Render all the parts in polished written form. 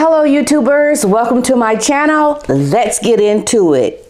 Hello YouTubers, welcome to my channel. Let's get into it.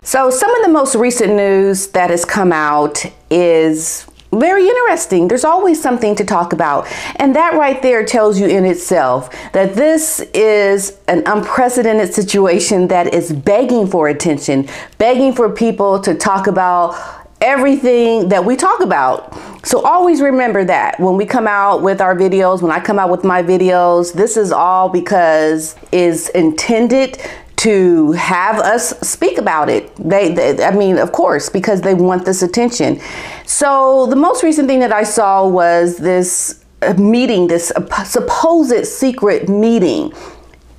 So some of the most recent news that has come out is very interesting. There's always something to talk about. And that right there tells you in itself that this is an unprecedented situation that is begging for attention, begging for people to talk about everything that we talk about. So always remember that when we come out with our videos, when I come out with my videos, this is all because it's intended to have us speak about it. I mean, of course, because they want this attention. So the most recent thing that I saw was this meeting, this supposed secret meeting.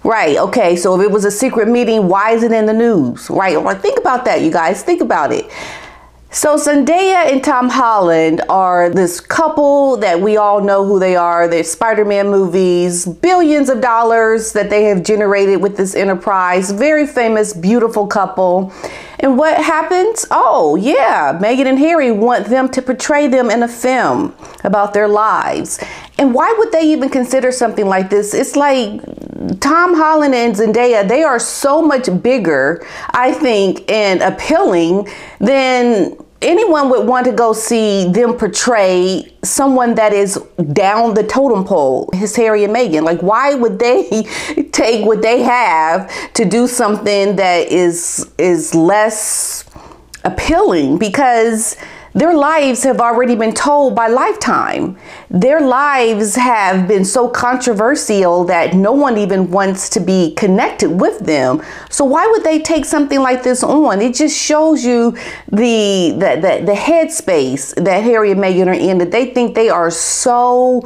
Right, okay, so if it was a secret meeting, why is it in the news? Right, well, think about that, you guys, think about it. So Zendaya and Tom Holland are this couple that we all know who they are. They're Spider-Man movies, billions of dollars that they have generated with this enterprise. Very famous, beautiful couple. And what happens? Oh yeah, Meghan and Harry want them to portray them in a film about their lives. And why would they even consider something like this? It's like Tom Holland and Zendaya, they are so much bigger, I think, and appealing than anyone would want to go see them portray someone that is down the totem pole. It's Harry and Meghan. Like, why would they take what they have to do something that is less appealing? Because their lives have already been told by Lifetime. Their lives have been so controversial that no one even wants to be connected with them. So why would they take something like this on? It just shows you the headspace that Harry and Meghan are in, that they think they are so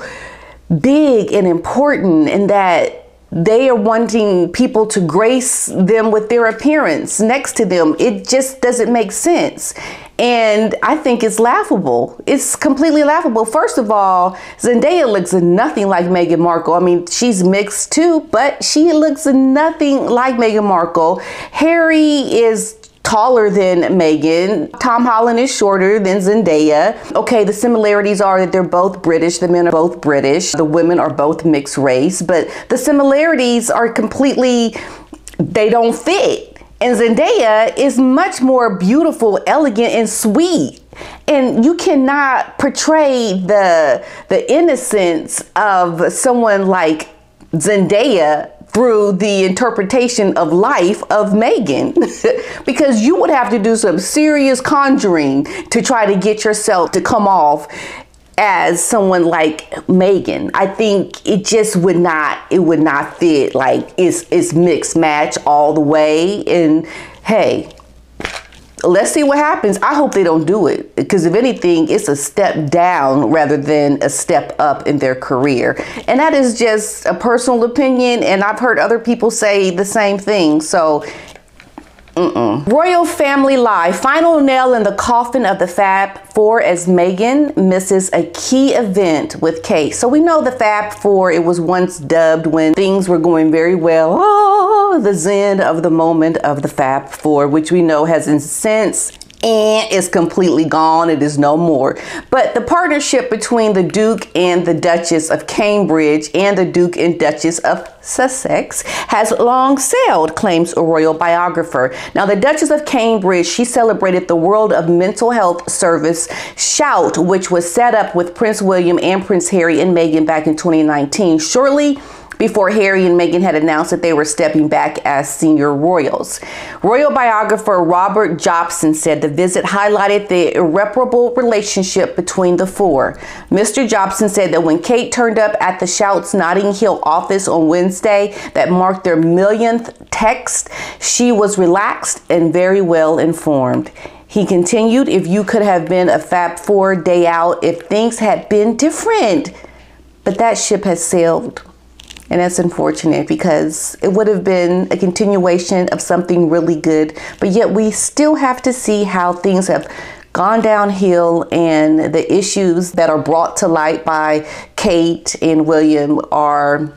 big and important, and that they are wanting people to grace them with their appearance next to them. It just doesn't make sense. And I think it's laughable. It's completely laughable. First of all, Zendaya looks nothing like Meghan Markle. I mean, she's mixed too, but she looks nothing like Meghan Markle. Harry is taller than Meghan. Tom Holland is shorter than Zendaya. Okay, the similarities are that they're both British. The men are both British. The women are both mixed race, but the similarities are completely, they don't fit. And Zendaya is much more beautiful, elegant, and sweet. And you cannot portray the innocence of someone like Zendaya through the interpretation of life of Meghan, because you would have to do some serious conjuring to try to get yourself to come off as someone like Meghan. I think it just would not fit. Like, it's mixed match all the way. And hey, let's see what happens. I hope they don't do it, because if anything, it's a step down rather than a step up in their career. And that is just a personal opinion, and I've heard other people say the same thing. So Royal family life. Final nail in the coffin of the Fab Four as Meghan misses a key event with Kate. So we know the Fab Four, it was once dubbed when things were going very well. Oh, the zen of the moment of the Fab Four, which we know has since is completely gone. It is no more. But the partnership between the Duke and the Duchess of Cambridge and the Duke and Duchess of Sussex has long sailed, claims a royal biographer. Now, the Duchess of Cambridge, she celebrated the World of Mental Health Service Shout, which was set up with Prince William and Prince Harry and Meghan back in 2019. Shortly before Harry and Meghan had announced that they were stepping back as senior royals. Royal biographer Robert Jobson said the visit highlighted the irreparable relationship between the four. Mr. Jobson said that when Kate turned up at the Shout's Notting Hill office on Wednesday that marked their millionth text, she was relaxed and very well informed. He continued, "If you could have been a Fab Four day out if things had been different." But that ship has sailed. And that's unfortunate, because it would have been a continuation of something really good. But yet we still have to see how things have gone downhill, and the issues that are brought to light by Kate and William are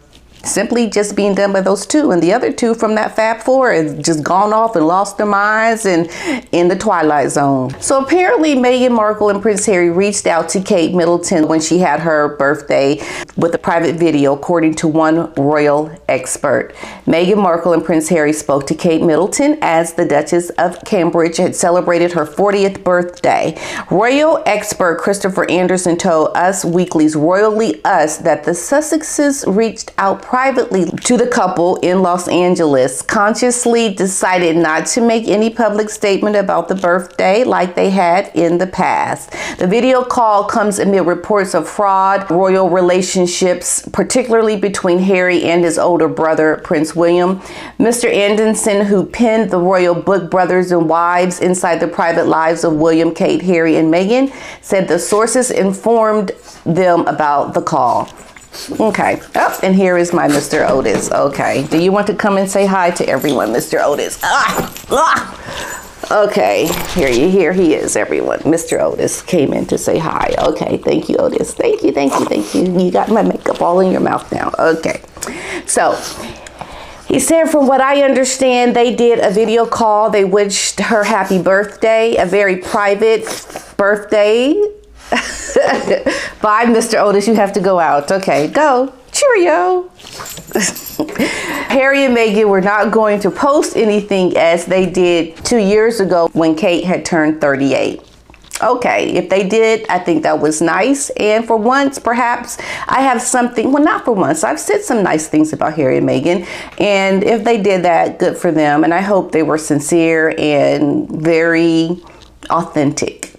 simply just being done by those two, and the other two from that Fab Four have just gone off and lost their minds and in the twilight zone. So apparently Meghan Markle and Prince Harry reached out to Kate Middleton when she had her birthday with a private video, according to one royal expert. Meghan Markle and Prince Harry spoke to Kate Middleton as the Duchess of Cambridge had celebrated her 40th birthday. Royal expert Christopher Anderson told Us Weekly's Royally Us that the Sussexes reached out privately to the couple in Los Angeles, consciously decided not to make any public statement about the birthday like they had in the past. The video call comes amid reports of fraud, royal relationships, particularly between Harry and his older brother, Prince William. Mr. Anderson, who penned the royal book Brothers and Wives Inside the Private Lives of William, Kate, Harry, and Meghan, said the sources informed them about the call. Okay. Oh, and here is my Mr. Otis. Okay. Do you want to come and say hi to everyone, Mr. Otis? Okay. Here he is, everyone. Mr. Otis came in to say hi. Okay. Thank you, Otis. Thank you. You got my makeup all in your mouth now. Okay. So he said, from what I understand, they did a video call. They wished her happy birthday, a very private birthday. Bye, Mr. Otis. You have to go out. Okay, go. Cheerio. Harry and Meghan were not going to post anything as they did 2 years ago when Kate had turned 38. Okay, if they did, I think that was nice. And for once, perhaps I have something, well, not for once, I've said some nice things about Harry and Meghan. And if they did that, good for them. And I hope they were sincere and very authentic.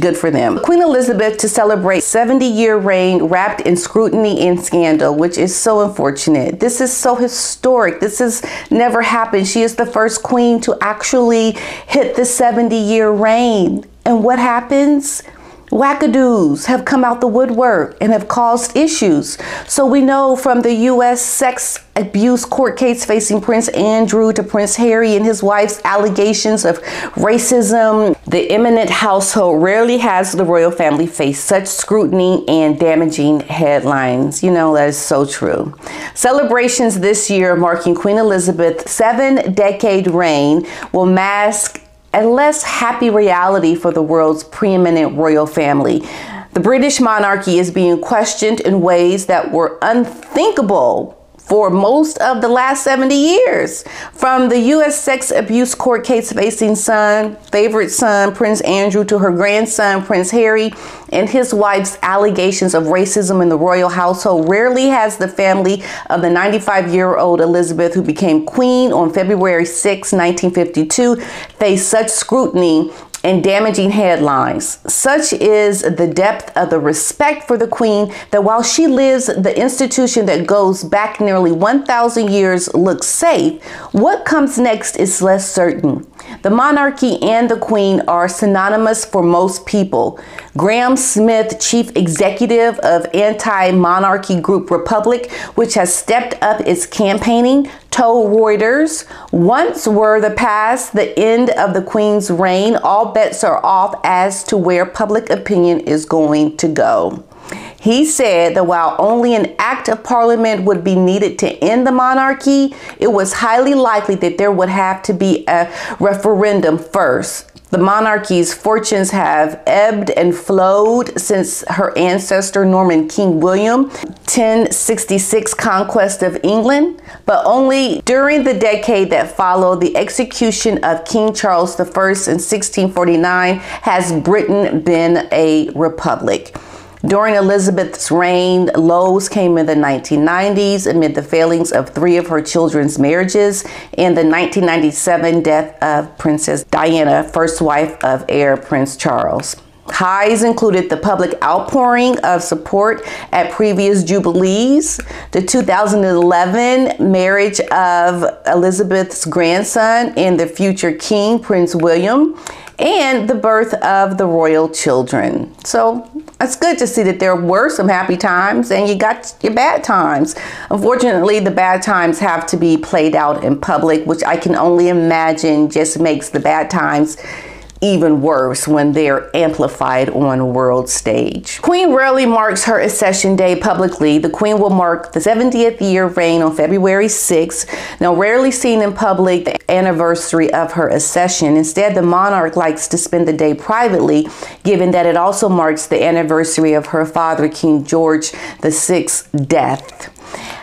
Good for them. Queen Elizabeth to celebrate 70-year reign wrapped in scrutiny and scandal, which is so unfortunate. This is so historic. This has never happened. She is the first queen to actually hit the 70-year reign. And what happens? Wackadoos have come out the woodwork and have caused issues. So we know from the U.S. sex abuse court case facing Prince Andrew to Prince Harry and his wife's allegations of racism, the eminent household rarely has the royal family face such scrutiny and damaging headlines. You know, that is so true. Celebrations this year marking Queen Elizabeth's 7-decade reign will mask a less happy reality for the world's preeminent royal family. The British monarchy is being questioned in ways that were unthinkable for most of the last 70 years. From the U.S. sex abuse court case facing favorite son, Prince Andrew, to her grandson, Prince Harry, and his wife's allegations of racism in the royal household, rarely has the family of the 95-year-old Elizabeth, who became queen on February 6, 1952, faced such scrutiny and damaging headlines. Such is the depth of the respect for the Queen that while she lives, the institution that goes back nearly 1,000 years looks safe. What comes next is less certain. The monarchy and the Queen are synonymous for most people. Graham Smith, chief executive of anti-monarchy group Republic, which has stepped up its campaigning, told Reuters, once were the past the end of the Queen's reign, all bets are off as to where public opinion is going to go. He said that while only an act of parliament would be needed to end the monarchy, it was highly likely that there would have to be a referendum first. The monarchy's fortunes have ebbed and flowed since her ancestor Norman King William 1066 conquest of England, but only during the decade that followed the execution of King Charles I in 1649 has Britain been a republic. During Elizabeth's reign, lows came in the 1990s amid the failings of 3 of her children's marriages and the 1997 death of Princess Diana, first wife of heir Prince Charles. Highs included the public outpouring of support at previous jubilees, the 2011 marriage of Elizabeth's grandson and the future king, Prince William, and the birth of the royal children. So it's good to see that there were some happy times and you got your bad times. Unfortunately, the bad times have to be played out in public, which I can only imagine just makes the bad times even worse when they're amplified on a world stage. Queen rarely marks her accession day publicly. The Queen will mark the 70th year reign on February 6th. Now, rarely seen in public the anniversary of her accession. Instead, the monarch likes to spend the day privately, given that it also marks the anniversary of her father, King George VI's death.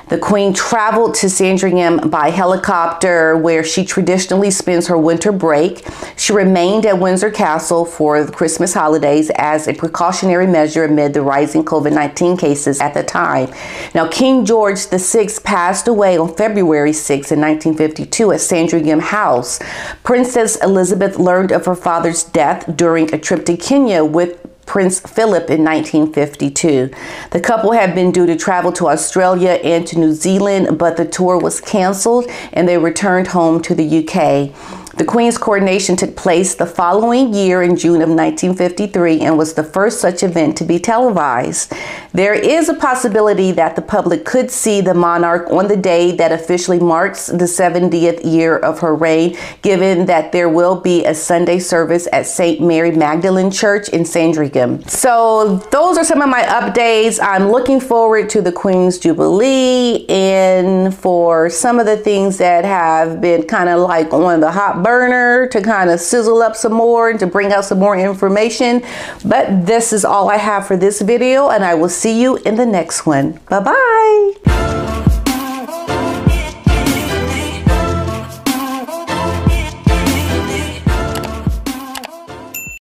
The Queen traveled to Sandringham by helicopter, where she traditionally spends her winter break. She remained at Windsor Castle for the Christmas holidays as a precautionary measure amid the rising COVID-19 cases at the time. Now, King George VI passed away on February 6 in 1952 at Sandringham House. Princess Elizabeth learned of her father's death during a trip to Kenya with Prince Philip in 1952. The couple had been due to travel to Australia and to New Zealand, but the tour was canceled and they returned home to the UK. The Queen's coronation took place the following year in June of 1953 and was the first such event to be televised. There is a possibility that the public could see the monarch on the day that officially marks the 70th year of her reign, given that there will be a Sunday service at St. Mary Magdalene Church in Sandringham. So those are some of my updates. I'm looking forward to the Queen's Jubilee and for some of the things that have been kind of like on the hot burner to kind of sizzle up some more and to bring out some more information. But this is all I have for this video, and I will see you in the next one. Bye-bye.